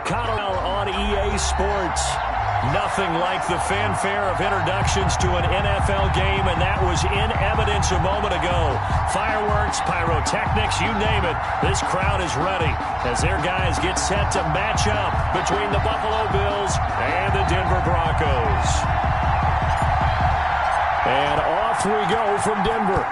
Colorado on EA Sports. Nothing like the fanfare of introductions to an NFL game, and that was in evidence a moment ago. Fireworks, pyrotechnics, you name it. This crowd is ready as their guys get set to match up between the Buffalo Bills and the Denver Broncos. And off we go from Denver.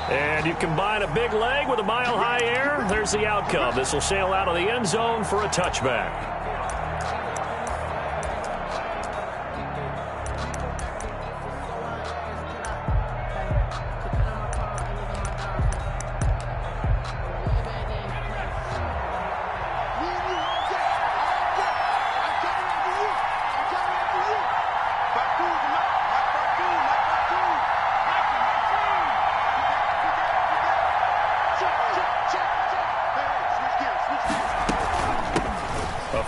And you combine a big leg with a mile-high air, there's the outcome. This will sail out of the end zone for a touchback.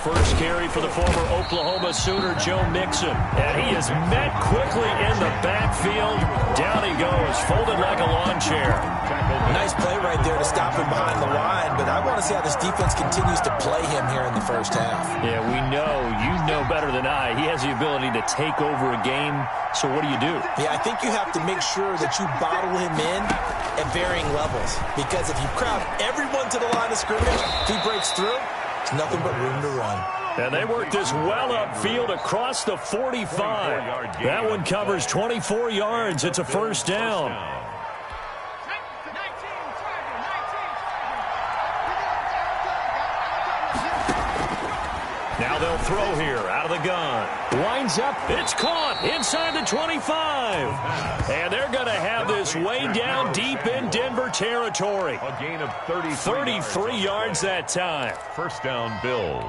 First carry for the former Oklahoma Sooner, Joe Mixon. And he is met quickly in the backfield. Down he goes, folded like a lawn chair. Nice play right there to stop him behind the line, but I want to see how this defense continues to play him here in the first half. Yeah, we know, you know better than I, he has the ability to take over a game. So what do? Yeah, I think you have to make sure that you bottle him in at varying levels. Because if you crowd everyone to the line of scrimmage, if he breaks through, there's nothing but room to run. And they work this well upfield across the 45. That one covers 24 yards. It's a first down. Now they'll throw here out of the gun. Winds up. It's caught inside the 25. And they're going to have this way down deep in Denver territory. A gain of 33 yards that time. First down, Bills.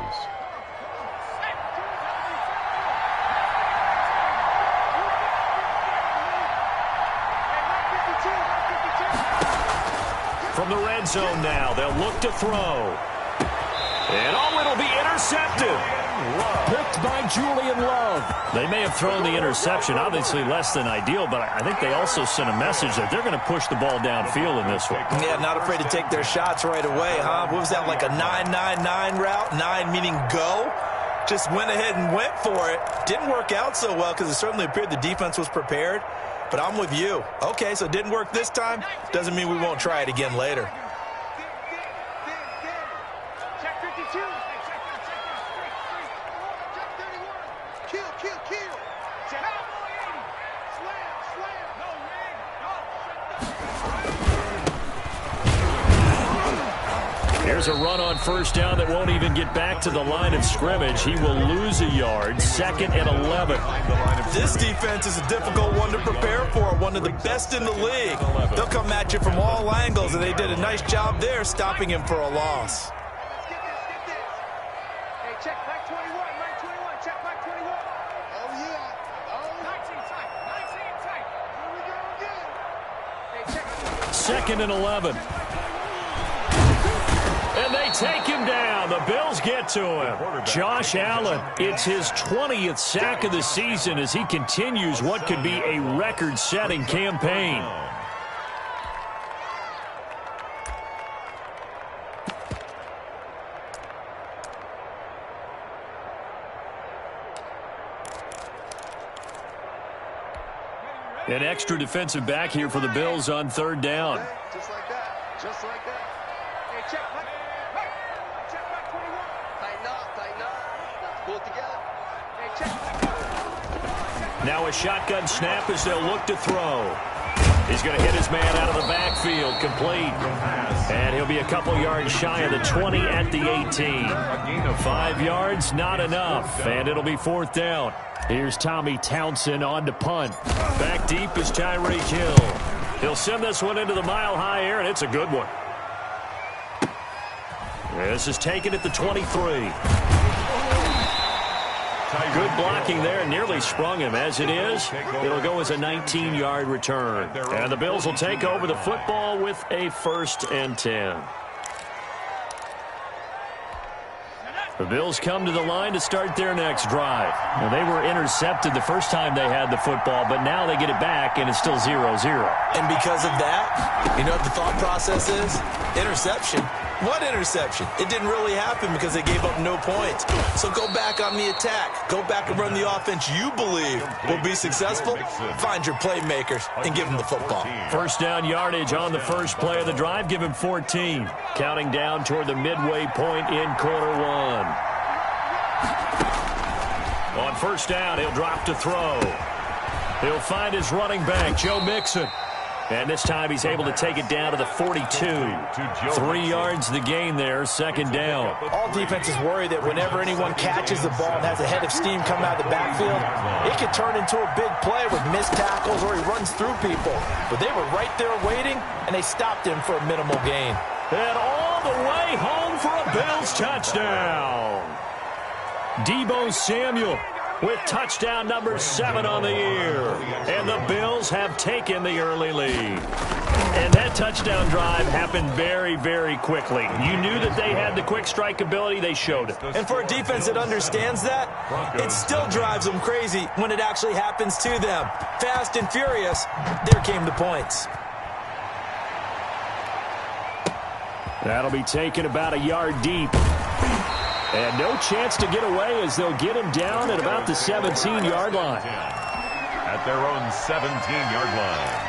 From the red zone now, they'll look to throw. And it'll be intercepted. Picked by Julian Love. They may have thrown the interception, obviously less than ideal, but I think they also sent a message that they're going to push the ball downfield in this one. Yeah, not afraid to take their shots right away, huh? What was that, like a 9-9-9 route? 9 meaning go? Just went ahead and went for it. Didn't work out so well because it certainly appeared the defense was prepared. But I'm with you. Okay, so it didn't work this time. Doesn't mean we won't try it again later. Here's a run on first down that won't even get back to the line of scrimmage. He will lose a yard. 2nd and 11. This defense is a difficult one to prepare for. One of the best in the league. They'll come at you from all angles, and they did a nice job there stopping him for a loss. Hey, check back 21, right 21, check back 21. Oh, yeah. Oh, 19 tight, 19 tight. Here we go again. Hey, check. 2nd and 11. And they take him down. The Bills get to him. Josh Allen, it's his 20th sack of the season as he continues what could be a record-setting campaign. An extra defensive back here for the Bills on 3rd down. Just like that. Just like that. Hey, check back. Check back 21. Tighten up, tighten up. Let's pull it together. Hey, check. Now a shotgun snap as they'll look to throw. He's going to hit his man out of the backfield, complete. And he'll be a couple yards shy of the 20 at the 18. 5 yards, not enough. And it'll be 4th down. Here's Tommy Townsend on to punt. Back deep is Tyreek Hill. He'll send this one into the mile-high air, and it's a good one. This is taken at the 23. Good blocking there, nearly sprung him. As it is, it'll go as a 19-yard return. And the Bills will take over the football with a 1st and 10. The Bills come to the line to start their next drive. Now, they were intercepted the first time they had the football, but now they get it back, and it's still 0-0. And because of that, you know what the thought process is? Interception. What interception? It didn't really happen because they gave up no points. So go back on the attack. Go back and run the offense you believe will be successful. Find your playmakers and give them the football. First down yardage on the first play of the drive. Give him 14. Counting down toward the midway point in quarter one. On first down, he'll drop to throw. He'll find his running back, Joe Mixon. And this time he's able to take it down to the 42. 3 yards the gain there, second down. All defenses worry that whenever anyone catches the ball and has a head of steam coming out of the backfield, it could turn into a big play with missed tackles or he runs through people. But they were right there waiting, and they stopped him for a minimal gain. And all the way home for a Bills touchdown. Deebo Samuel with touchdown number 7 on the year. And the Bills have taken the early lead. And that touchdown drive happened very, very quickly. You knew that they had the quick strike ability. They showed it. And for a defense that understands that, it still drives them crazy when it actually happens to them. Fast and furious, there came the points. That'll be taken about a yard deep. And no chance to get away as they'll get him down at about the 17-yard line. At their own 17-yard line.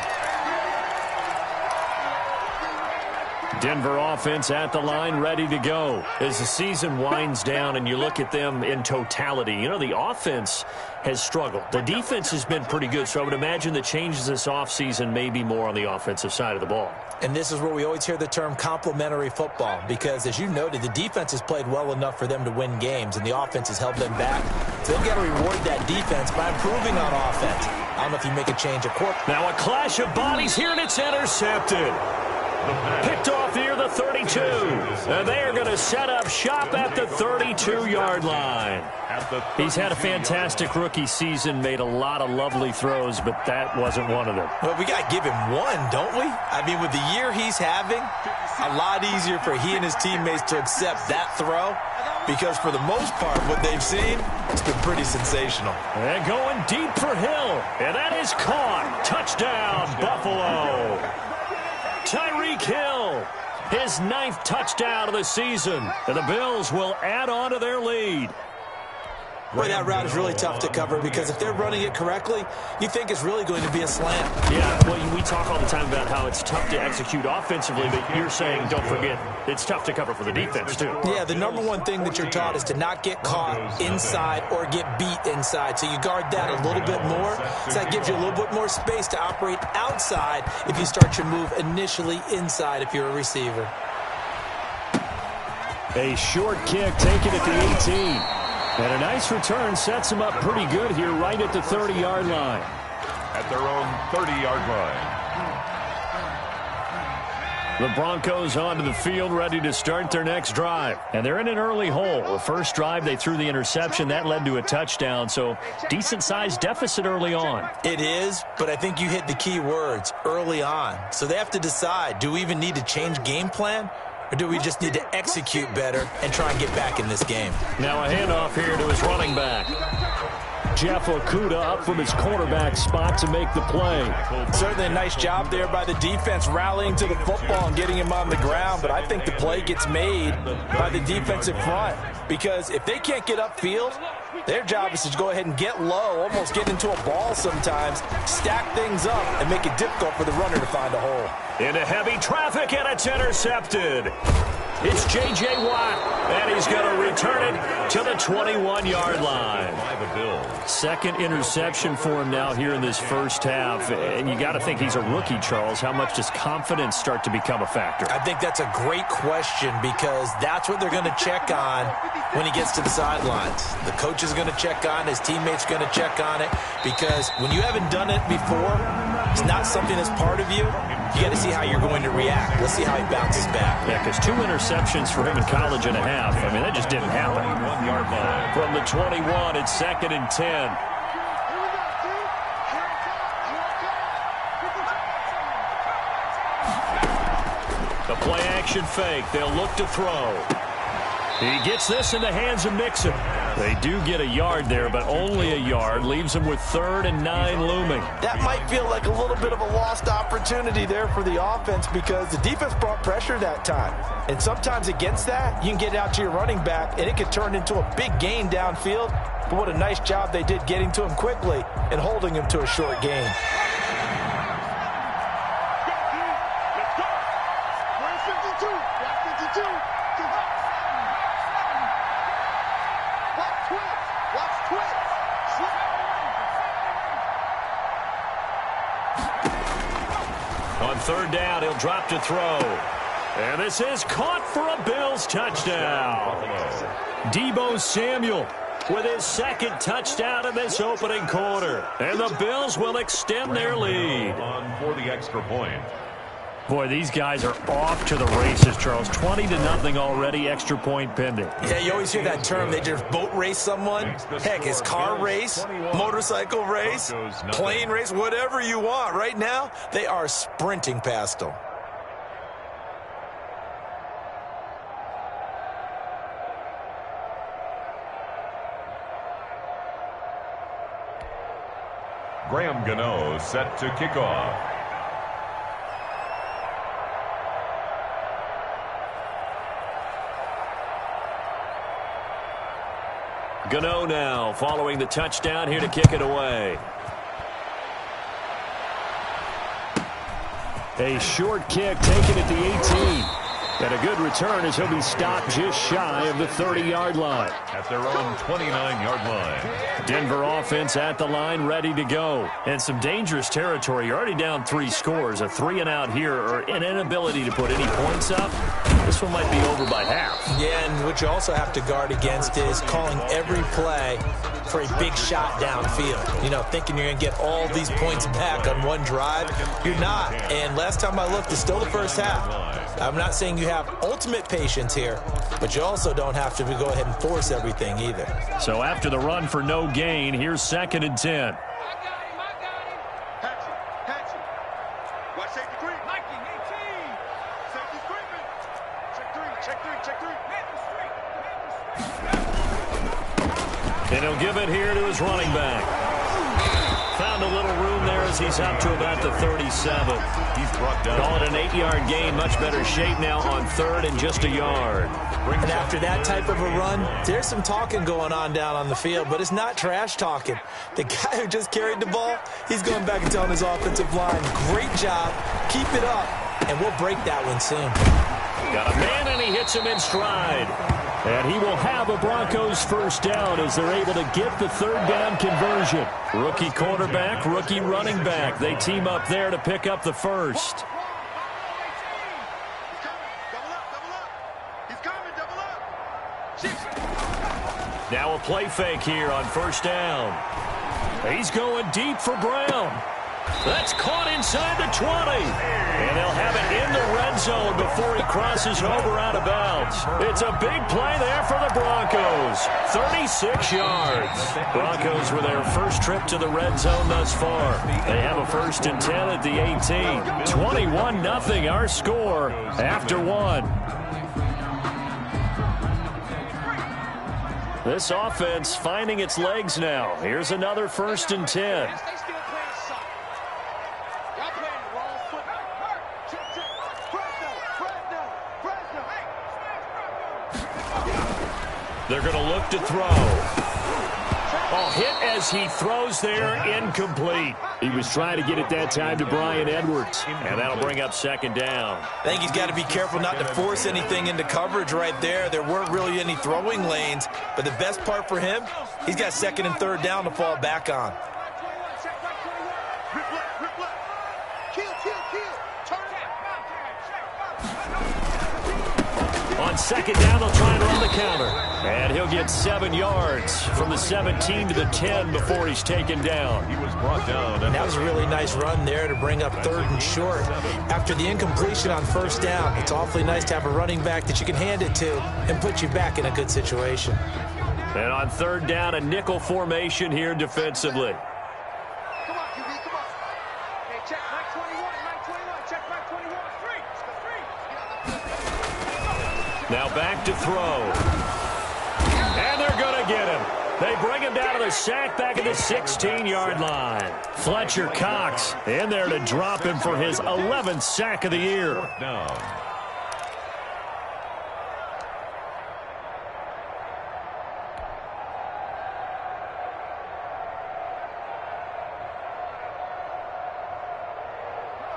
Denver offense at the line, ready to go. As the season winds down and you look at them in totality, you know, the offense has struggled. The defense has been pretty good, so I would imagine the changes this offseason may be more on the offensive side of the ball. And this is where we always hear the term complementary football because, as you noted, the defense has played well enough for them to win games, and the offense has held them back. So they've got to reward that defense by improving on offense. I don't know if you make a change at quarter. Now a clash of bodies here, and it's intercepted. Picked off near the 32. And they are going to set up shop at the 32-yard line. He's had a fantastic rookie season, made a lot of lovely throws, but that wasn't one of them. Well, we got to give him one, don't we? I mean, with the year he's having, a lot easier for he and his teammates to accept that throw because for the most part, what they've seen, it's been pretty sensational. And going deep for Hill, and that is caught. Touchdown, Buffalo. Tyreek Hill, his 9th touchdown of the season, and the Bills will add on to their lead. Boy, that route is really tough to cover because if they're running it correctly, you think it's really going to be a slant. Yeah, well, we talk all the time about how it's tough to execute offensively, but you're saying, don't forget, it's tough to cover for the defense, too. Yeah, the number one thing that you're taught is to not get caught inside or get beat inside. So you guard that a little bit more. So that gives you a little bit more space to operate outside if you start your move initially inside if you're a receiver. A short kick taken at the 18. And a nice return sets them up pretty good here right at the 30-yard line. At their own 30-yard line. The Broncos onto the field ready to start their next drive. And they're in an early hole. The first drive, they threw the interception. That led to a touchdown, so decent-sized deficit early on. It is, but I think you hit the key words, early on. So they have to decide, do we even need to change game plan? Or do we just need to execute better and try and get back in this game? Now a handoff here to his running back. Jeff Okudah up from his cornerback spot to make the play. Certainly a nice job there by the defense rallying to the football and getting him on the ground, but I think the play gets made by the defensive front because if they can't get upfield, their job is to go ahead and get low, almost get into a ball sometimes, stack things up, and make it difficult for the runner to find a hole. Into heavy traffic, and it's intercepted. It's J.J. Watt, and he's going to return it to the 21-yard line. Second interception for him now here in this first half. And you got to think he's a rookie, Charles. How much does confidence start to become a factor? I think that's a great question because that's what they're going to check on when he gets to the sidelines. The coach is going to check on, his teammates are going to check on it because when you haven't done it before, it's not something that's part of you. You got to see how you're going to react. Let's see how he bounces back. Yeah, because 2 interceptions for him in college and a half. I mean, that just didn't happen. 1 yard line. From the 21, it's 2nd and 10. The play action fake. They'll look to throw. He gets this in the hands of Mixon. They do get a yard there, but only a yard. Leaves them with 3rd and 9 looming. That might feel like a little bit of a lost opportunity there for the offense because the defense brought pressure that time. And sometimes against that, you can get out to your running back, and it could turn into a big gain downfield. But what a nice job they did getting to him quickly and holding him to a short gain. On 3rd down, he'll drop to throw. And this is caught for a Bills touchdown. Deebo Samuel with his 2nd touchdown in this opening quarter. And the Bills will extend their lead. On for the extra point. Boy, these guys are off to the races, Charles. 20-0 already, extra point pending. Yeah, you always hear that term. They just boat race someone. Heck, it's car race, motorcycle race, plane race, whatever you want. Right now, they are sprinting past them. Graham Gano set to kick off. Gano now following the touchdown here to kick it away. A short kick taken at the 18. And a good return as he'll be stopped just shy of the 30-yard line. At their own 29-yard line. Denver offense at the line, ready to go. And some dangerous territory. You're already down 3 scores. A 3-and-out here or an inability to put any points up. This one might be over by half. Yeah, and what you also have to guard against is calling every play for a big shot downfield. You know, thinking you're going to get all these points back on one drive. You're not. And last time I looked, it's still the first half. I'm not saying you have ultimate patience here, but you also don't have to go ahead and force everything either. So after the run for no gain, here's 2nd and 10. Watch safety three. Nike 18. Safety screaming. Check three. And he'll give it here to his running back. Found a little room there as he's up to about the 37. He's brought down. Call it an 8-yard gain. Much better shape now on 3rd and just a yard. And after that type of a run, there's some talking going on down on the field, but it's not trash talking. The guy who just carried the ball, he's going back and telling his offensive line, great job, keep it up, and we'll break that one soon. Got a man, and he hits him in stride. And he will have a Broncos 1st down as they're able to get the 3rd down conversion. Rookie quarterback, rookie running back. They team up there to pick up the 1st. Now a play fake here on 1st down. He's going deep for Brown. That's caught inside the 20. And they'll have it in the red zone before he crosses over out of bounds. It's a big play there for the Broncos. 36 yards. Broncos with their first trip to the red zone thus far. They have a 1st and 10 at the 18. 21-0 our score after 1. This offense finding its legs now. Here's another 1st and 10. They're going to look to throw. Oh, hit as he throws there, incomplete. He was trying to get it that time to Bryan Edwards, and that'll bring up 2nd down. I think he's got to be careful not to force anything into coverage right there. There weren't really any throwing lanes, but the best part for him, he's got 2nd and 3rd down to fall back on. On 2nd down, they'll try and run the counter. And he'll get 7 yards from the 17 to the 10 before he's taken down. He was brought down. And that was a really nice run there to bring up 3rd and short. After the incompletion on 1st down, it's awfully nice to have a running back that you can hand it to and put you back in a good situation. And on 3rd down, a nickel formation here defensively. Come on, QB, come on. Hey, check back 21, 21. Check back 21. 3. Now back to throw. And they're going to get him. They bring him down to the sack back at the 16-yard line. Fletcher Cox in there to drop him for his 11th sack of the year. Down.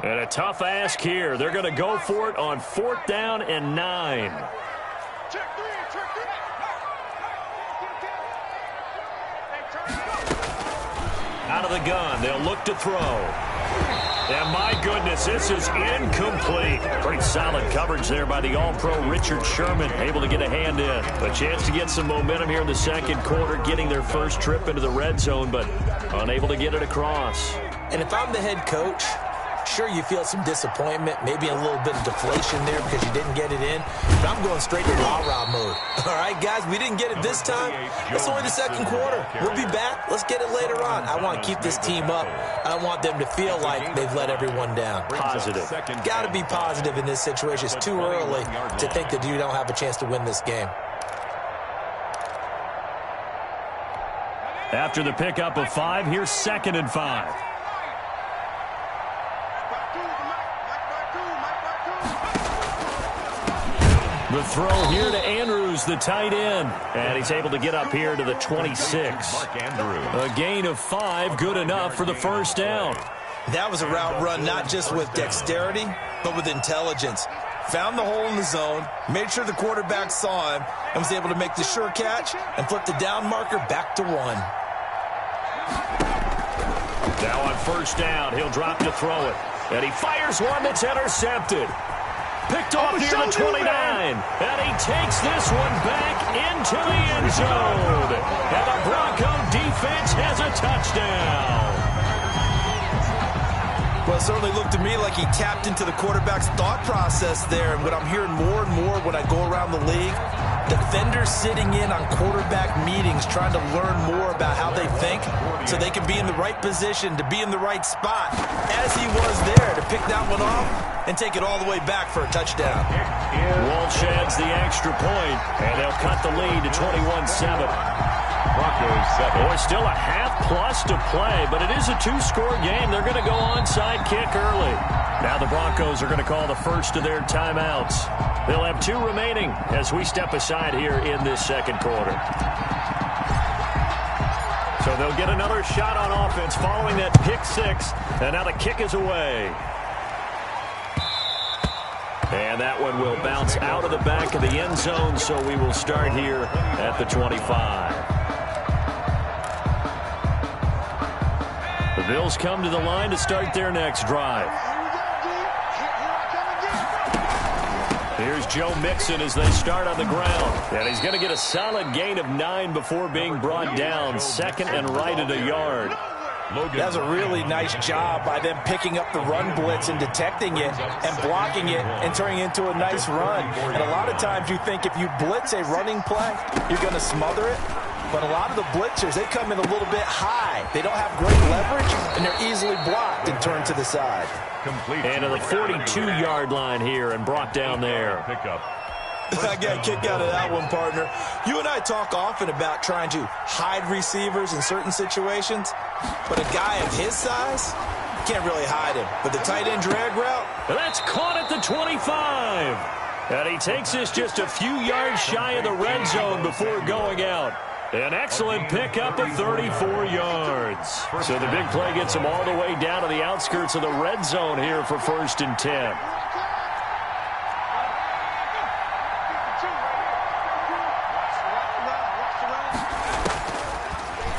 And a tough ask here. They're going to go for it on 4th down and 9. Out of the gun, they'll look to throw. And my goodness, this is incomplete. Pretty solid coverage there by the All-Pro Richard Sherman, able to get a hand in. A chance to get some momentum here in the second quarter, getting their first trip into the red zone, but unable to get it across. And if I'm the head coach, sure, you feel some disappointment, maybe a little bit of deflation there because you didn't get it in. But I'm going straight to rah-rah mode. All right, guys, we didn't get it this time. It's only the second quarter. We'll be back. Let's get it later on. I want to keep this team up. I don't want them to feel like they've let everyone down. Positive. Got to be positive in this situation. It's too early to think that you don't have a chance to win this game. After the pickup of 5, here's 2nd and 5. The throw here to Andrews, the tight end. And he's able to get up here to the 26. A gain of 5, good enough for the first down. That was a route run not just with dexterity, but with intelligence. Found the hole in the zone, made sure the quarterback saw him, and was able to make the sure catch and flip the down marker back to 1. Now on 1st down, he'll drop to throw it. And he fires one that's intercepted. Picked off near the 29. And he takes this one back into the end zone. And the Bronco defense has a touchdown. Well, it certainly looked to me like he tapped into the quarterback's thought process there. And what I'm hearing more and more when I go around the league, defenders sitting in on quarterback meetings trying to learn more about how they think so they can be in the right position to be in the right spot, as he was there to pick that one off and take it all the way back for a touchdown. Walsh adds the extra point, and they'll cut the lead to 21-7. Broncos 7. Boy, still a half-plus to play, but it is a 2-score game. They're going to go onside kick early. Now the Broncos are going to call the first of their timeouts. They'll have 2 remaining as we step aside here in this second quarter. So they'll get another shot on offense following that pick 6, and now the kick is away. And that one will bounce out of the back of the end zone, so we will start here at the 25. The Bills come to the line to start their next drive. Here's Joe Mixon as they start on the ground. And he's going to get a solid gain of 9 before being brought down. 2nd and right at a yard. That's a really nice job by them picking up the run blitz and detecting it and blocking it and turning it into a nice run. And a lot of times you think if you blitz a running play, you're going to smother it. But a lot of the blitzers, they come in a little bit high. They don't have great leverage, and they're easily blocked and turned to the side. And to the 42-yard line here and brought down there. Pickup. I got a kick out of that one, partner. You and I talk often about trying to hide receivers in certain situations, but a guy of his size, you can't really hide him. But the tight end drag route, that's caught at the 25. And he takes this just a few yards shy of the red zone before going out. An excellent pickup of 34 yards. So the big play gets him all the way down to the outskirts of the red zone here for 1st and 10.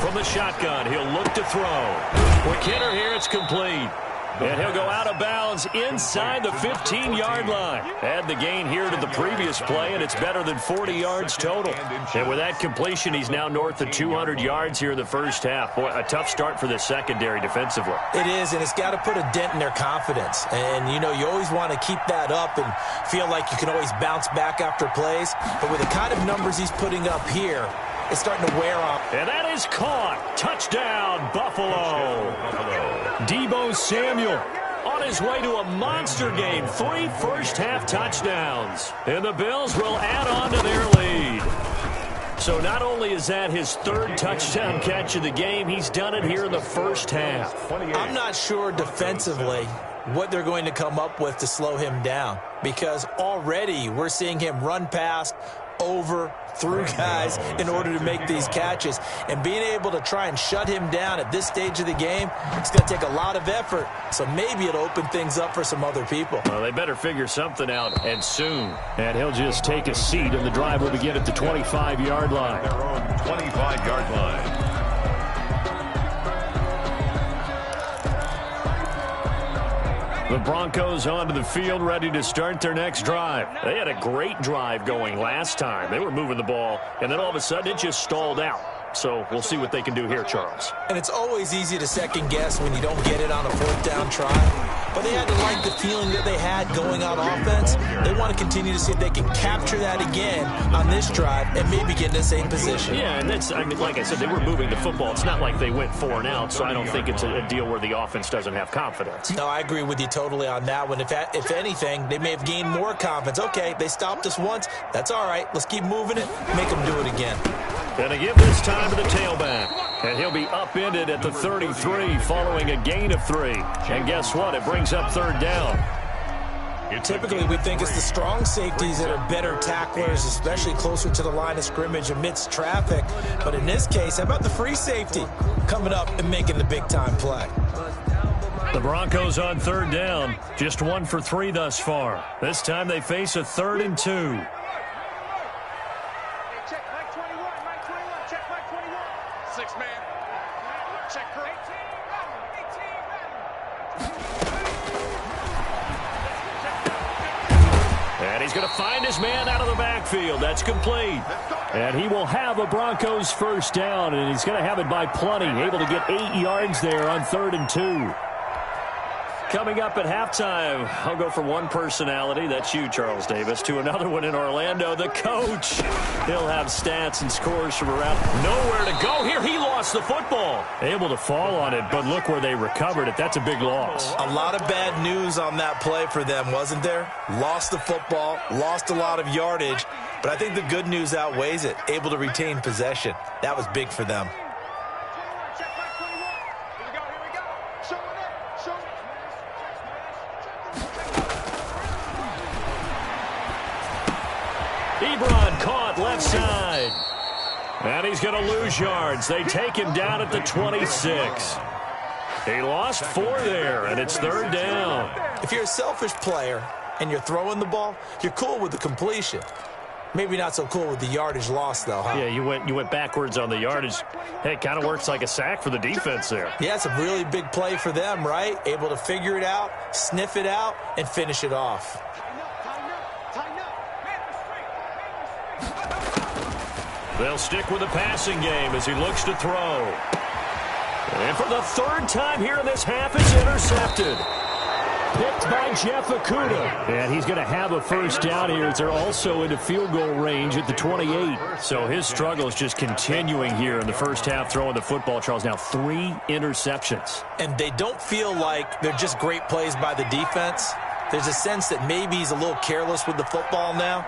From the shotgun, he'll look to throw. Quick hitter here, it's complete. And he'll go out of bounds inside the 15-yard line. Add the gain here to the previous play, and it's better than 40 yards total. And with that completion, he's now north of 200 yards here in the first half. Boy, a tough start for the secondary defensively. It is, and it's got to put a dent in their confidence. And, you know, you always want to keep that up and feel like you can always bounce back after plays. But with the kind of numbers he's putting up here, it's starting to wear off. And that is caught. Touchdown, Buffalo. Deebo Samuel on his way to a monster game. 3 first-half touchdowns. And the Bills will add on to their lead. So not only is that his 3rd touchdown catch of the game, he's done it here in the first half. I'm not sure defensively what they're going to come up with to slow him down, because already we're seeing him run past, over, through guys in order to make these catches. And being able to try and shut him down at this stage of the game, it's going to take a lot of effort. So maybe it'll open things up for some other people. Well, they better figure something out, and soon. And he'll just take a seat, and the drive will begin at the 25-yard line. Their own 25-yard line. The Broncos onto the field, ready to start their next drive. They had a great drive going last time. They were moving the ball, and then all of a sudden it just stalled out. So we'll see what they can do here, Charles. And it's always easy to second guess when you don't get it on a 4th down try. But they had to like the feeling that they had going on offense. They want to continue to see if they can capture that again on this drive and maybe get in the same position. Yeah, and that's, I mean, like I said, they were moving the football. It's not like they went 4 and out, so I don't think it's a deal where the offense doesn't have confidence. No, I agree with you totally on that one. If anything, they may have gained more confidence. Okay, they stopped us once. That's all right. Let's keep moving it. Make them do it again. And they give this time to the tailback. And he'll be upended at the 33 following a gain of 3. And guess what? It brings up 3rd down. Typically, we think it's the strong safeties that are better tacklers, especially closer to the line of scrimmage amidst traffic. But in this case, how about the free safety coming up and making the big-time play? The Broncos on 3rd down. Just 1 for 3 thus far. This time they face a 3rd and 2. And he's going to find his man out of the backfield. That's complete. And he will have a Broncos 1st down, and he's going to have it by plenty. Able to get 8 yards there on 3rd and 2. Coming up at halftime, I'll go from one personality, that's you, Charles Davis, to another one in Orlando, the coach. He'll have stats and scores from around. Nowhere to go here. He lost the football. Able to fall on it, but look where they recovered it. That's a big loss. A lot of bad news on that play for them, wasn't there? Lost the football, lost a lot of yardage, but I think the good news outweighs it. Able to retain possession. That was big for them. Ebron caught left side. And he's going to lose yards. They take him down at the 26. He lost 4 there, and it's 3rd down. If you're a selfish player and you're throwing the ball, you're cool with the completion. Maybe not so cool with the yardage loss, though, huh? Yeah, you went backwards on the yardage. Hey, it kind of works like a sack for the defense there. Yeah, it's a really big play for them, right? Able to figure it out, sniff it out, and finish it off. They'll stick with the passing game as he looks to throw. And for the 3rd time here in this half, it's intercepted. Picked by Jeff Okudah. And he's going to have a 1st down here as they're also into field goal range at the 28. So his struggle is just continuing here in the first half throwing the football, Charles. Now 3 interceptions. And they don't feel like they're just great plays by the defense. There's a sense that maybe he's a little careless with the football now.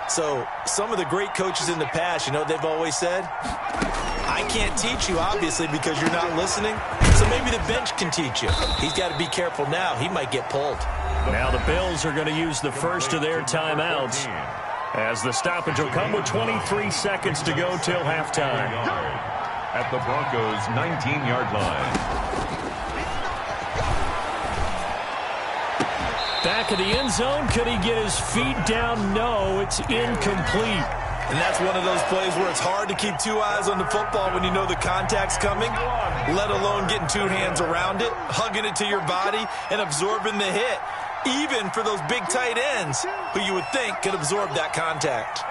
So some of the great coaches in the past, you know, they've always said, I can't teach you, obviously, because you're not listening. So maybe the bench can teach you. He's got to be careful now. He might get pulled. Now the Bills are going to use the first of their timeouts as the stoppage will come with 23 seconds to go till halftime. At the Broncos' 19-yard line. Back of the end zone. Could he get his feet down? No, it's incomplete. And that's one of those plays where it's hard to keep 2 eyes on the football when you know the contact's coming, let alone getting 2 hands around it, hugging it to your body, and absorbing the hit, even for those big tight ends who you would think could absorb that contact.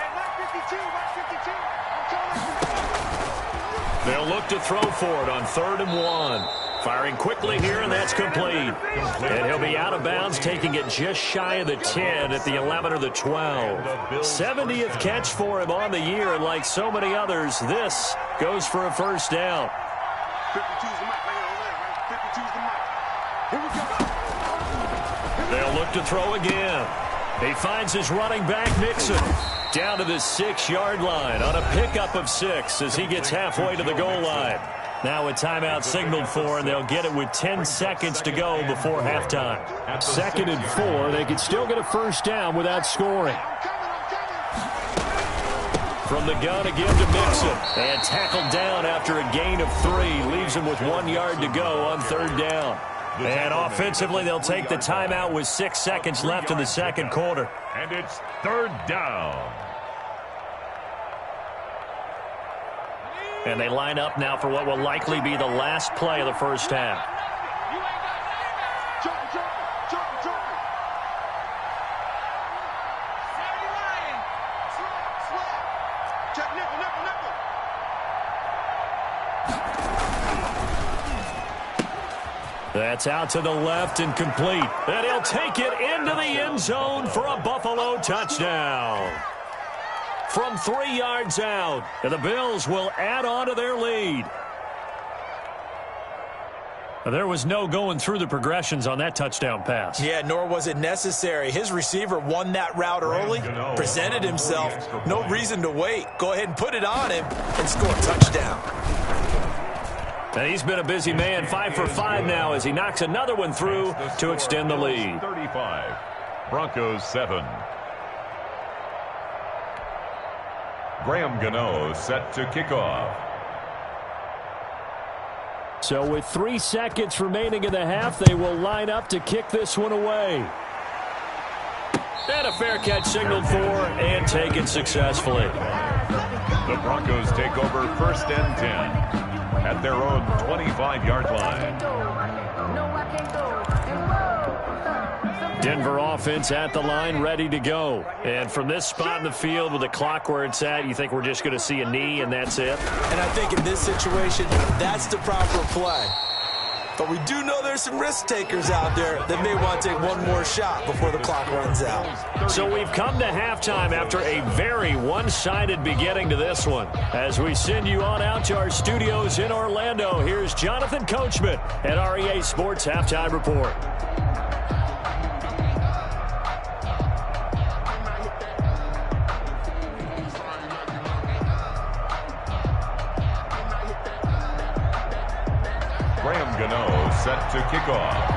They'll look to throw for it on 3rd and 1. Firing quickly here, and that's complete. And he'll be out of bounds, taking it just shy of the 10 at the 11 or the 12. 70th catch for him on the year, and like so many others, this goes for a 1st down. 52's the mic right here, right? 52's the mic. Here we go. to throw again. He finds his running back, Mixon, down to the 6-yard line on a pickup of 6 as he gets halfway to the goal line. Now a timeout signaled for, and they'll get it with 10 seconds to go before halftime. 2nd and 4. They could still get a first down without scoring. From the gun again to Mixon. And tackled down after a gain of 3. Leaves him with 1 yard to go on 3rd down. And offensively, they'll take the timeout with 6 seconds left in the second quarter. And it's 3rd down. And they line up now for what will likely be the last play of the first half. That's out to the left and complete. And he'll take it into the end zone for a Buffalo touchdown. From 3 yards out, and the Bills will add on to their lead. There was no going through the progressions on that touchdown pass. Yeah, nor was it necessary. His receiver won that route early, presented himself. No reason to wait. Go ahead and put it on him and score a touchdown. And he's been a busy man, 5 for 5 now as he knocks another one through to extend the lead. 35, Broncos 7. Graham Gano set to kick off. So with 3 seconds remaining in the half, they will line up to kick this one away. And a fair catch signaled for and taken successfully. The Broncos take over 1st and 10 at their own 25-yard line. Denver offense at the line, ready to go. And from this spot in the field with the clock where it's at, you think we're just going to see a knee and that's it? And I think in this situation, that's the proper play. But we do know there's some risk takers out there that may want to take one more shot before the clock runs out. So we've come to halftime after a very one-sided beginning to this one. As we send you on out to our studios in Orlando, here's Jonathan Coachman at REA Sports Halftime Report. Graham Gano set to kick off.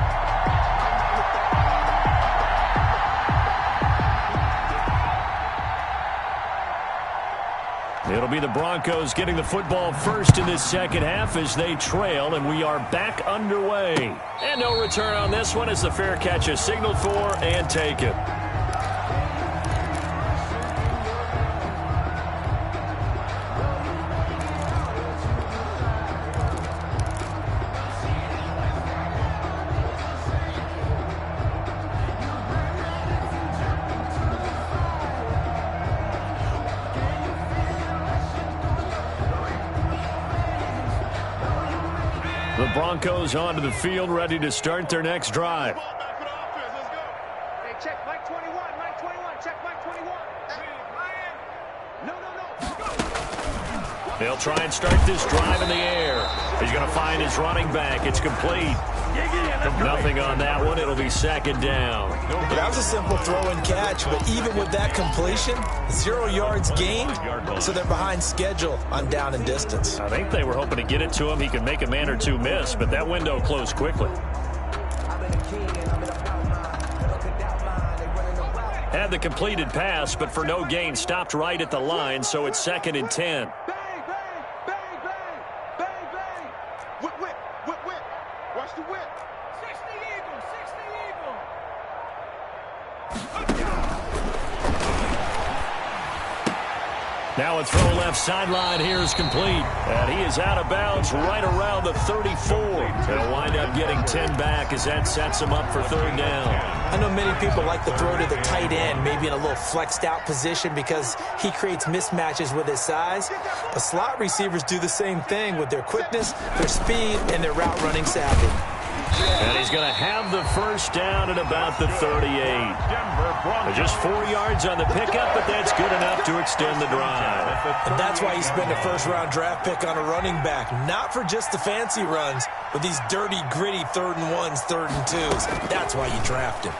It'll be the Broncos getting the football first in this second half as they trail, and we are back underway. And no return on this one as the fair catch is signaled for and taken. The Broncos onto the field, ready to start their next drive. Hey, check Mike 21, Mike 21, check Mike 21. No. They'll try and start this drive in the air. He's going to find his running back. It's complete. Nothing on that one. It'll be 2nd down. That was a simple throw and catch, but even with that completion, 0 yards gained, so they're behind schedule on down and distance. I think they were hoping to get it to him. He could make a man or two miss, but that window closed quickly. Had the completed pass, but for no gain, stopped right at the line, so it's 2nd and 10. Bang, bang, bang, bang, bang, bang. Whip, whip, whip, whip. Watch the whip. 60 Eagle, 60 Eagle. Now a throw left sideline here is complete. And he is out of bounds right around the 34. They'll wind up getting 10 back as that sets him up for 3rd down. I know many people like to throw to the tight end, maybe in a little flexed out position because he creates mismatches with his size. But slot receivers do the same thing with their quickness, their speed, and their route running savvy. And he's going to have the first down at about the 38. Just 4 yards on the pickup, but that's good enough to extend the drive. And that's why you spend a first-round draft pick on a running back, not for just the fancy runs, but these dirty, gritty 3rd and 1s, 3rd and 2s. That's why you draft him.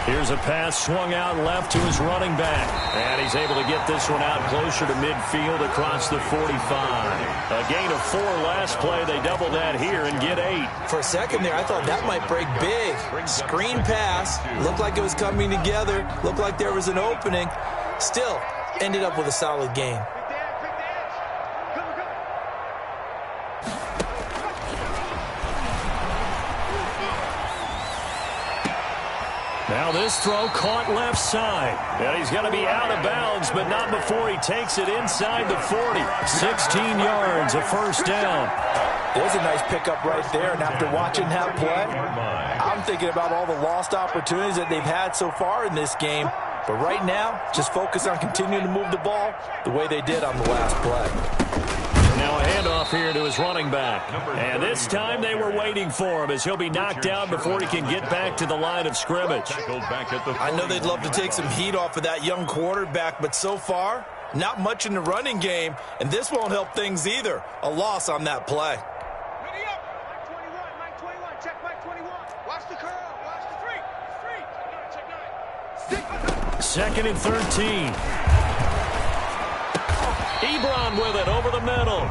Here's a pass swung out left to his running back. And he's able to get this one out closer to midfield across the 45. A gain of 4 last play. They double that here and get 8. For a second there, I thought that might break big. Screen pass. Looked like it was coming together. Looked like there was an opening. Still, ended up with a solid game. Now this throw caught left side. And he's going to be out of bounds, but not before he takes it inside the 40. 16 yards, a first down. There's a nice pickup right there, and after watching that play, I'm thinking about all the lost opportunities that they've had so far in this game. But right now, just focus on continuing to move the ball the way they did on the last play. Now a handoff here to his running back. And this time they were waiting for him as he'll be knocked down before he can get back to the line of scrimmage. I know they'd love to take some heat off of that young quarterback, but so far, not much in the running game, and this won't help things either. A loss on that play. Ready up. Mike 21. Check Mike 21. Watch the curl. Watch the three. Check 9. Second and 13. Ebron with it over the middle.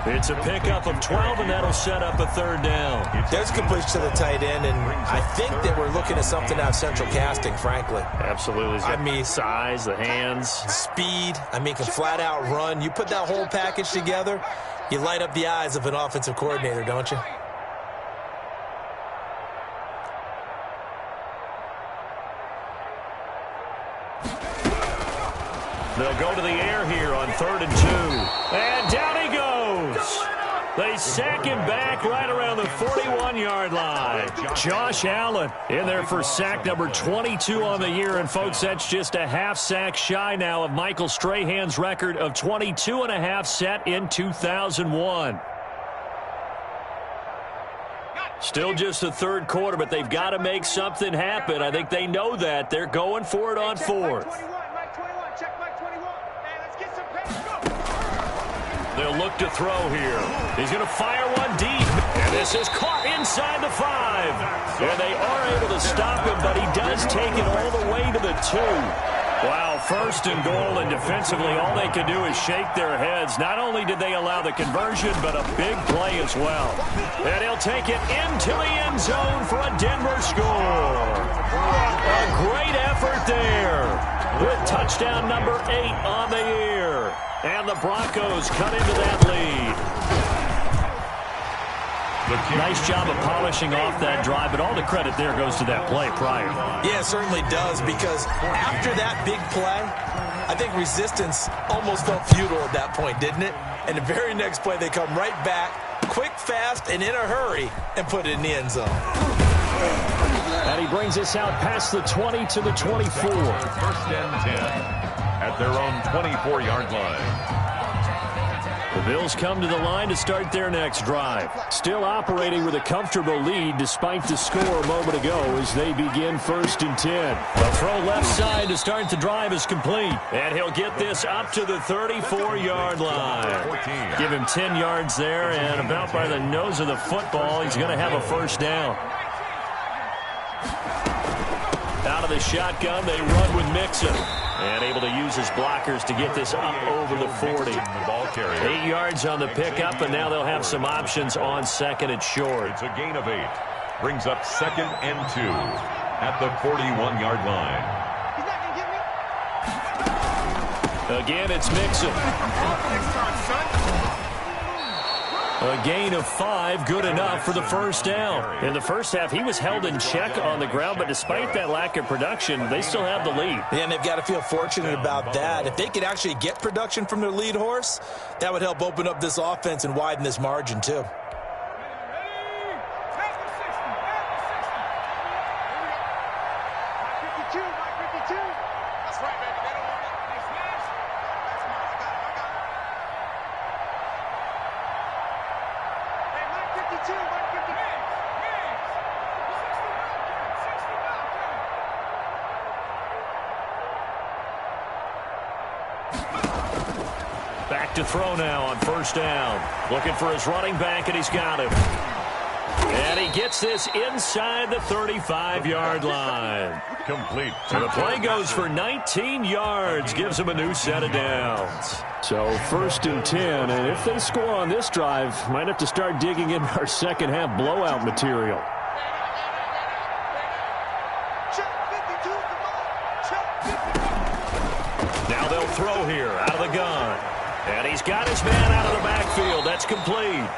It's a pickup of 12, and that'll set up a third down. There's completion to the tight end, and I think that we're looking at something out of central casting, frankly. Absolutely. I mean, size, the hands. Speed. I mean, can flat out run. You put that whole package together, you light up the eyes of an offensive coordinator, don't you? They'll go to the air here on 3rd and 2. And down he goes. They sack him back right around the 41-yard line. Josh Allen in there for sack number 22 on the year. And, folks, that's just a half sack shy now of Michael Strahan's record of 22.5 set in 2001. Still just the third quarter, but they've got to make something happen. I think they know that. They're going for it on 4th. They'll look to throw here. He's going to fire one deep. And this is caught inside the 5. And they are able to stop him, but he does take it all the way to the 2. Wow, 1st and goal, and defensively all they can do is shake their heads. Not only did they allow the conversion, but a big play as well. And he'll take it into the end zone for a Denver score. A great effort there with touchdown number 8 on the year. And the Broncos cut into that lead. Nice job of polishing off that drive, but all the credit there goes to that play prior. Yeah, it certainly does, because after that big play, I think resistance almost felt futile at that point, didn't it? And the very next play, they come right back, quick, fast, and in a hurry, and put it in the end zone. And he brings us out past the 20 to the 24. 1st and 10 at their own 24-yard line. The Bills come to the line to start their next drive. Still operating with a comfortable lead despite the score a moment ago as they begin 1st and 10. The throw left side to start the drive is complete. And he'll get this up to the 34-yard line. Give him 10 yards there, and about by the nose of the football, he's going to have a first down. Out of the shotgun, they run with Mixon. And able to use his blockers to get this up over the 40. 8 yards on the pickup, and now they'll have some options on 2nd and short. It's a gain of 8. Brings up 2nd and 2 at the 41-yard line. Again, it's Mixon. A gain of 5, good enough for the first down. In the first half, he was held in check on the ground, but despite that lack of production, they still have the lead. Yeah, and they've got to feel fortunate about that. If they could actually get production from their lead horse, that would help open up this offense and widen this margin, too. Back to throw now on 1st down. Looking for his running back, and he's got him. And he gets this inside the 35-yard line. Complete. So the play goes for 19 yards, gives him a new set of downs. So 1st and 10, and if they score on this drive, might have to start digging in our second half blowout material. Now they'll throw here out of the gun. And he's got his man out of the backfield. That's complete.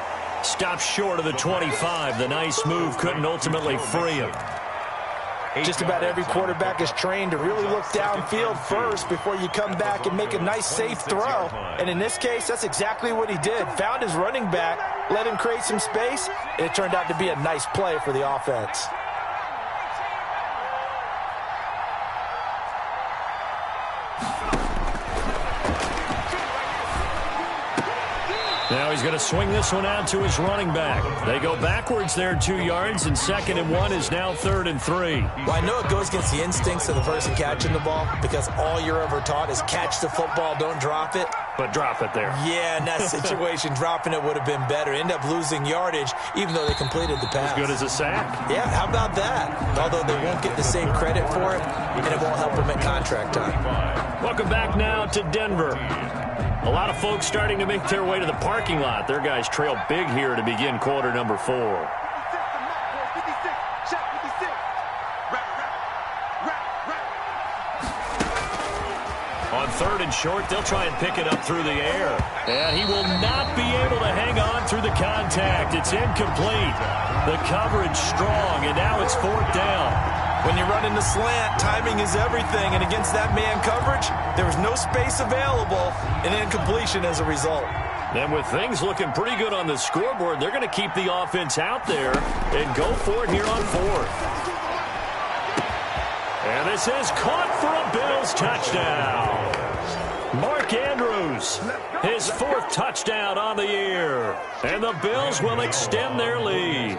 Stops short of the 25. The nice move couldn't ultimately free him. Just about every quarterback is trained to really look downfield first before you come back and make a nice, safe throw. And in this case, that's exactly what he did. Found his running back, let him create some space, and it turned out to be a nice play for the offense. Now he's going to swing this one out to his running back. They go backwards there 2 yards, and 2nd and 1 is now 3rd and 3. Well, I know it goes against the instincts of the person catching the ball because all you're ever taught is catch the football, don't drop it. But drop it there. Yeah, in that situation, dropping it would have been better. End up losing yardage, even though they completed the pass. As good as a sack. Yeah, how about that? Although they won't get the same credit for it, and it won't help them at contract time. Welcome back now to Denver. A lot of folks starting to make their way to the parking lot. Their guys trail big here to begin quarter number 4. On 3rd and short, they'll try and pick it up through the air. And he will not be able to hang on through the contact. It's incomplete. The coverage strong, and now it's 4th down. When you run in the slant, timing is everything, and against that man coverage, there was no space available, and incompletion as a result. And with things looking pretty good on the scoreboard, they're going to keep the offense out there and go for it here on 4th. And this is caught for a Bills touchdown. Mark Andrews, his 4th touchdown on the year. And the Bills will extend their lead.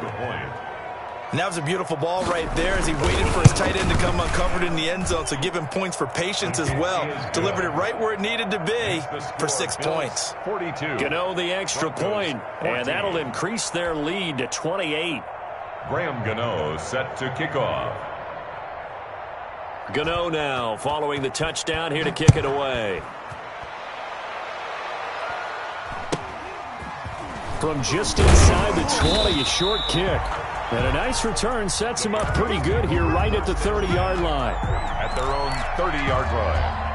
And that was a beautiful ball right there as he waited for his tight end to come uncovered in the end zone, so give him points for patience as well. Delivered it right where it needed to be for 6 points. 42. Gano the extra point, and that'll increase their lead to 28. Graham Gano set to kick off. Gano now following the touchdown here to kick it away. From just inside the 20, a short kick. And a nice return sets him up pretty good here right at the 30-yard line. At their own 30-yard line.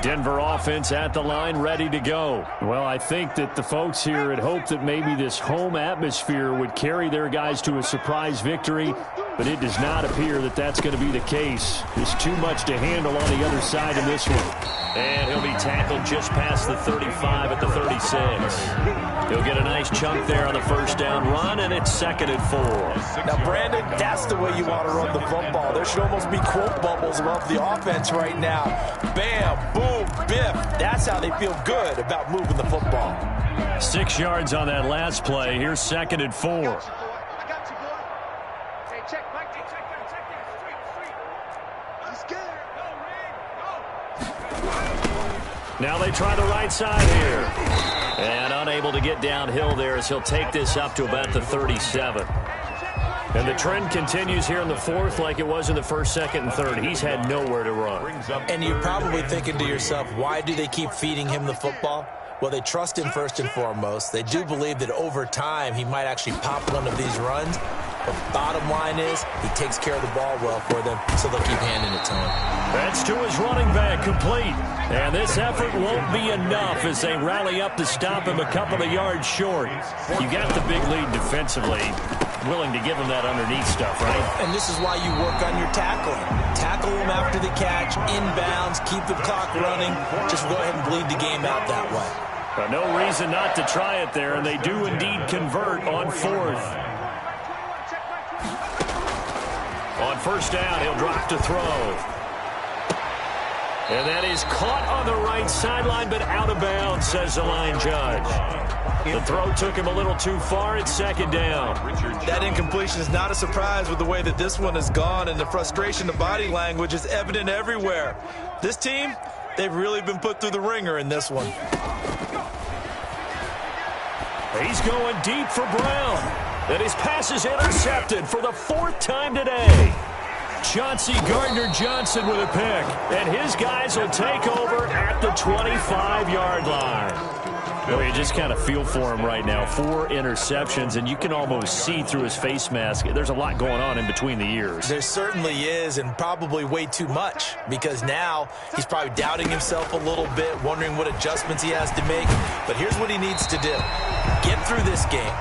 Denver offense at the line, ready to go. Well, I think that the folks here had hoped that maybe this home atmosphere would carry their guys to a surprise victory, but it does not appear that that's going to be the case. There's too much to handle on the other side in this one. And he'll be tackled just past the 35 at the 36. He'll get a nice chunk there on the 1st down run, and it's 2nd and 4. Now, Brandon, that's the way you want to run the football. There should almost be quote bubbles above the offense right now. Bam, boom, biff. That's how they feel good about moving the football. 6 yards on that last play. Here's 2nd and 4. I got you, boy. Hey, check, Mike. Hey, check that. Street. He's scared. Now they try the right side here. And unable to get downhill there as he'll take this up to about the 37. And the trend continues here in the 4th like it was in the 1st, 2nd, and 3rd. He's had nowhere to run. And you're probably thinking to yourself, why do they keep feeding him the football? Well, they trust him first and foremost. They do believe that over time he might actually pop one of these runs. But the bottom line is he takes care of the ball well for them, so they'll keep handing it to him. That's to his running back, complete. And this effort won't be enough as they rally up to stop him a couple of yards short. You got the big lead defensively. Willing to give him that underneath stuff, right? And this is why you work on your tackling. Tackle him after the catch, inbounds, keep the clock running. Just go ahead and bleed the game out that way. No reason not to try it there, and they do indeed convert on 4th. On 1st down, he'll drop to throw. And that is caught on the right sideline, but out of bounds, says the line judge. The throw took him a little too far. It's second down. That incompletion is not a surprise with the way that this one has gone, and the frustration, the body language is evident everywhere. This team, they've really been put through the ringer in this one. He's going deep for Brown. And his pass is intercepted for the 4th time today. Chauncey Gardner-Johnson with a pick. And his guys will take over at the 25-yard line. Well, you just kind of feel for him right now. 4 interceptions, and you can almost see through his face mask. There's a lot going on in between the ears. There certainly is, and probably way too much, because now he's probably doubting himself a little bit, wondering what adjustments he has to make. But here's what he needs to do. Get through this game.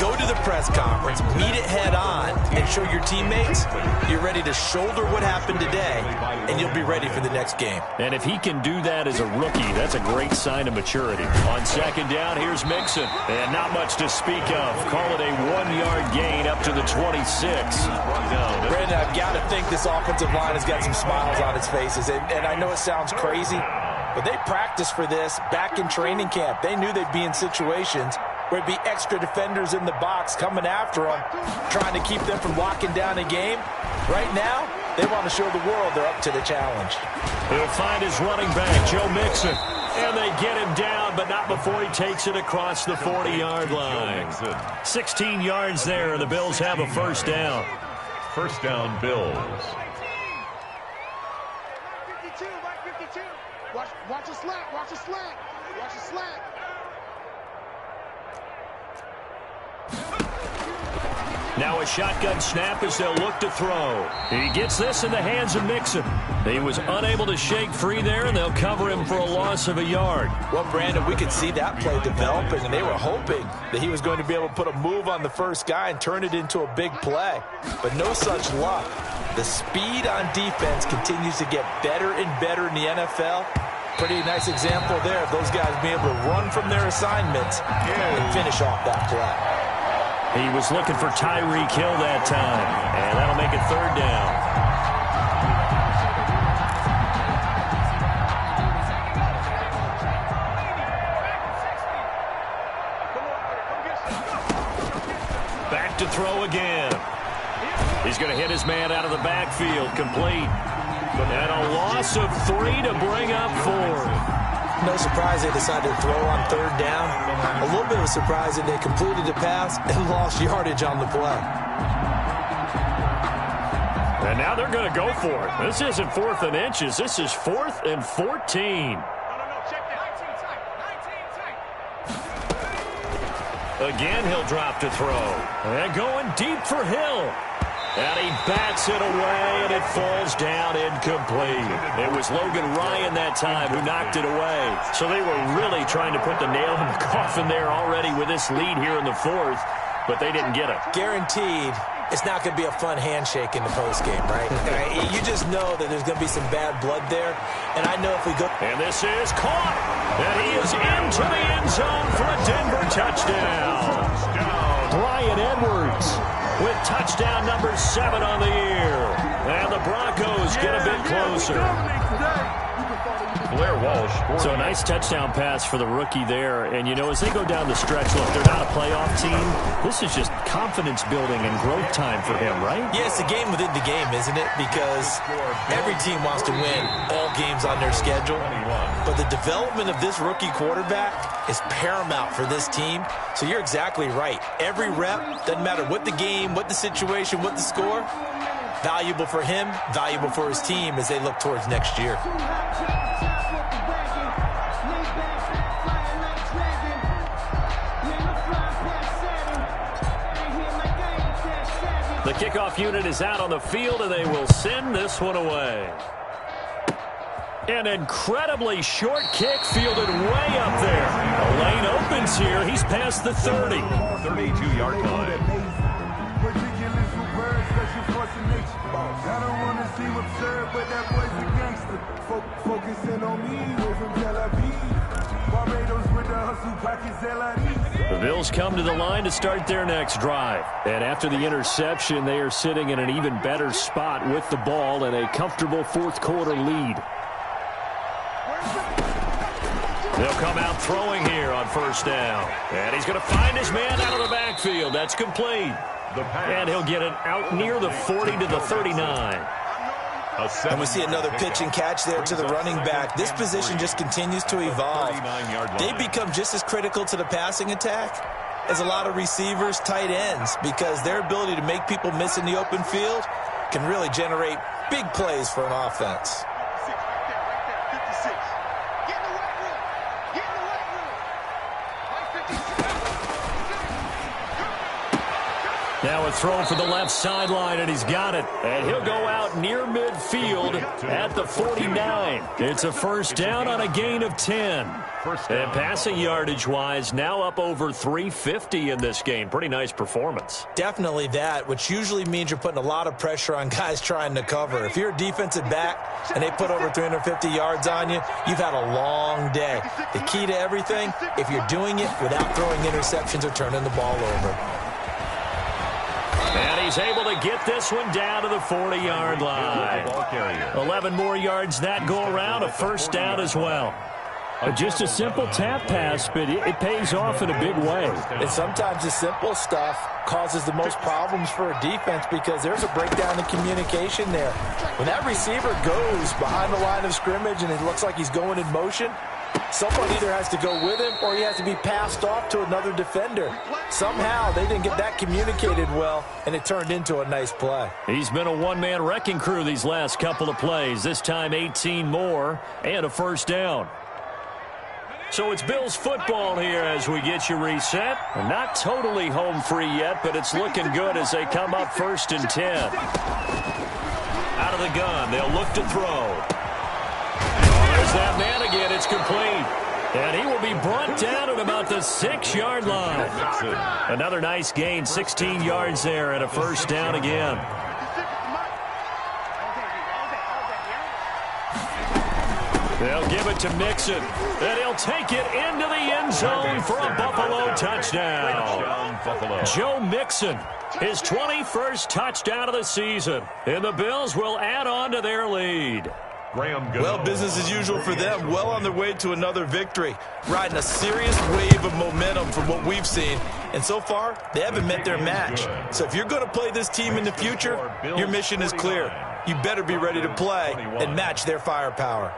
Go to the press conference, meet it head on, and show your teammates you're ready to shoulder what happened today, and you'll be ready for the next game. And if he can do that as a rookie, that's a great sign of maturity. On second down, here's Mixon. And not much to speak of. Call it a 1-yard gain up to the 26. Brandon, I've got to think this offensive line has got some smiles on its faces. And I know it sounds crazy, but they practiced for this back in training camp. They knew they'd be in situations where it'd be extra defenders in the box coming after them, trying to keep them from locking down a game. Right now, they want to show the world they're up to the challenge. He'll find his running back, Joe Mixon. And they get him down, but not before he takes it across the 40-yard line. 16 yards there, and the Bills have a first down. First down, Bills. 52, 52. Watch a slant, watch a slant, watch a slant. Now a shotgun snap as they'll look to throw. He gets this in the hands of Mixon. He was unable to shake free there, and they'll cover him for a loss of a yard. Well, Brandon, we could see that play developing, and they were hoping that he was going to be able to put a move on the first guy and turn it into a big play. But no such luck. The speed on defense continues to get better and better in the NFL. Pretty nice example there of those guys being able to run from their assignments and finish off that play. He was looking for Tyreek Hill that time, and that'll make it third down. Back to throw again. He's going to hit his man out of the backfield, complete. And a loss of 3 to bring up 4. No surprise they decided to throw on third down. A little bit of a surprise that they completed the pass and lost yardage on the play. And now they're going to go for it. This isn't 4th and inches. This is 4th and 14. Again, he'll drop to throw. And going deep for Hill. And he bats it away, and it falls down incomplete. It was Logan Ryan that time who knocked it away. So they were really trying to put the nail in the coffin there already with this lead here in the 4th, but they didn't get it. Guaranteed it's not going to be a fun handshake in the postgame, right? You just know that there's going to be some bad blood there, and I know if we go... And this is caught, and he is into the end zone for a Denver touchdown. Bryan Edwards with touchdown number 7 on the year. And the Broncos get a bit closer. Blair Walsh. So a nice touchdown pass for the rookie there. And, you know, as they go down the stretch, look, they're not a playoff team. This is just confidence building and growth time for him, right? Yeah, it's a game within the game, isn't it? Because every team wants to win all games on their schedule. But the development of this rookie quarterback is paramount for this team. So you're exactly right. Every rep, doesn't matter what the game, what the situation, what the score, valuable for him, valuable for his team as they look towards next year. The kickoff unit is out on the field, and they will send this one away. An incredibly short kick fielded way up there. The lane opens here. He's past the 30. 32-yard line. The Bills come to the line to start their next drive. And after the interception, they are sitting in an even better spot with the ball and a comfortable fourth quarter lead. They'll come out throwing here on first down. And he's going to find his man out of the backfield. That's complete. And he'll get it out near the 40 to the 39. And we see another pitch and catch there to the running back. This position just continues to evolve. They become just as critical to the passing attack as a lot of receivers, tight ends, because their ability to make people miss in the open field can really generate big plays for an offense. Now a throw for the left sideline, and he's got it. And he'll go out near midfield at the 49. It's a first down on a gain of 10. And passing yardage-wise, now up over 350 in this game. Pretty nice performance. Definitely that, which usually means you're putting a lot of pressure on guys trying to cover. If you're a defensive back and they put over 350 yards on you, you've had a long day. The key to everything, if you're doing it without throwing interceptions or turning the ball over. And he's able to get this one down to the 40-yard line. 11 more yards that go around, a first down as well. Just a simple tap pass, but it pays off in a big way. And sometimes the simple stuff causes the most problems for a defense because there's a breakdown in communication there. When that receiver goes behind the line of scrimmage and it looks like he's going in motion, someone either has to go with him or he has to be passed off to another defender. Somehow they didn't get that communicated well, and it turned into a nice play. He's been a one-man wrecking crew these last couple of plays. This time 18 more and a first down. So it's Bills football here as we get you reset. Not totally home free yet, but it's looking good as they come up 1st and 10. Out of the gun, they'll look to throw. There's that man again. It's complete. And he will be brought down at about the 6-yard line. Another nice gain, 16 yards there and a first down again. They'll give it to Mixon, and he'll take it into the end zone for a Buffalo touchdown. Joe Mixon, his 21st touchdown of the season, and the Bills will add on to their lead. Well, business as usual for them. Well on their way to another victory. Riding a serious wave of momentum from what we've seen. And so far, they haven't met their match. So if you're going to play this team in the future, your mission is clear. You better be ready to play and match their firepower.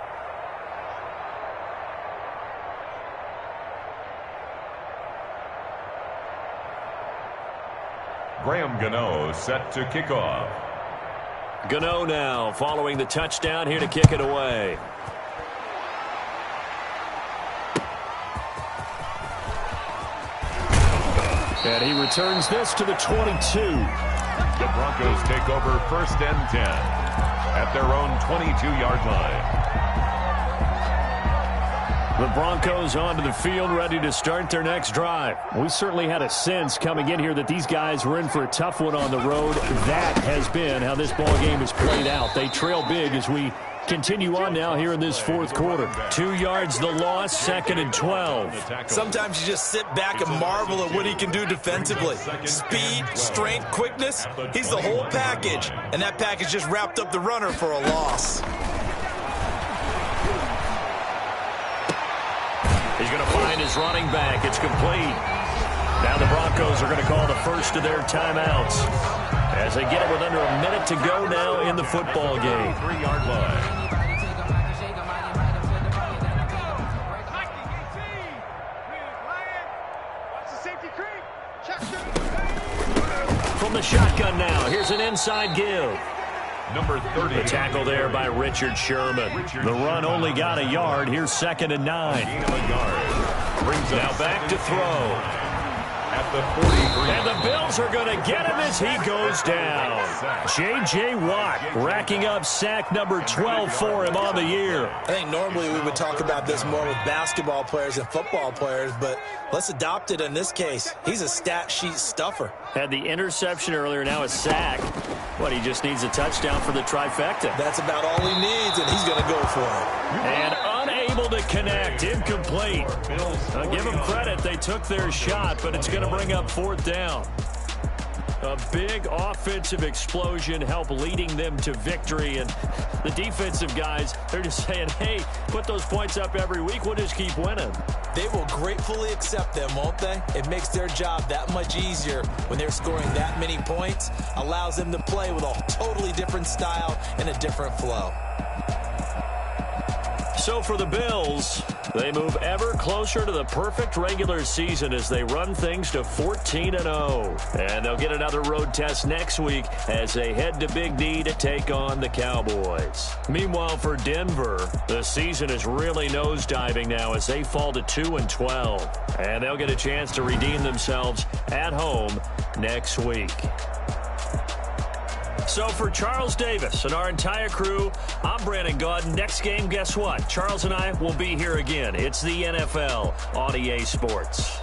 Graham Gano set to kick off. Gano now following the touchdown here to kick it away. And he returns this to the 22. The Broncos take over 1st and 10 at their own 22-yard line. The Broncos onto the field, ready to start their next drive. We certainly had a sense coming in here that these guys were in for a tough one on the road. That has been how this ball game has played out. They trail big as we continue on now here in this 4th quarter. 2 yards the loss, 2nd and 12. Sometimes you just sit back and marvel at what he can do defensively. Speed, strength, quickness, he's the whole package. And that package just wrapped up the runner for a loss. He's going to find his running back. It's complete. Now the Broncos are going to call the first of their timeouts as they get it with under a minute to go now in the football game. 3-yard line. From the shotgun now, here's an inside give. Number 30. The tackle there by Richard Sherman. The run only got a yard. Here's 2nd and 9. Now back to throw. At the 43. And the Bills are going to get him as he goes down. J.J. Watt racking up sack number 12 for him on the year. I think normally we would talk about this more with basketball players and football players, but let's adopt it in this case. He's a stat sheet stuffer. Had the interception earlier, now a sack. What, he just needs a touchdown for the trifecta. That's about all he needs, and he's going to go for it. And unable to connect, incomplete. Give them credit, they took their shot, but it's going to bring up 4th down. A big offensive explosion helped leading them to victory, and The defensive guys, they're just saying, hey, put those points up every week. We'll just keep winning. They will gratefully accept them, won't they? It makes their job that much easier when they're scoring that many points. Allows them to play with a totally different style and a different flow. So for the Bills, they move ever closer to the perfect regular season as they run things to 14-0. And they'll get another road test next week as they head to Big D to take on the Cowboys. Meanwhile, for Denver, the season is really nosediving now as they fall to 2-12. And they'll get a chance to redeem themselves at home next week. So for Charles Davis and our entire crew, I'm Brandon Gaudin. Next game, guess what? Charles and I will be here again. It's the NFL on EA Sports.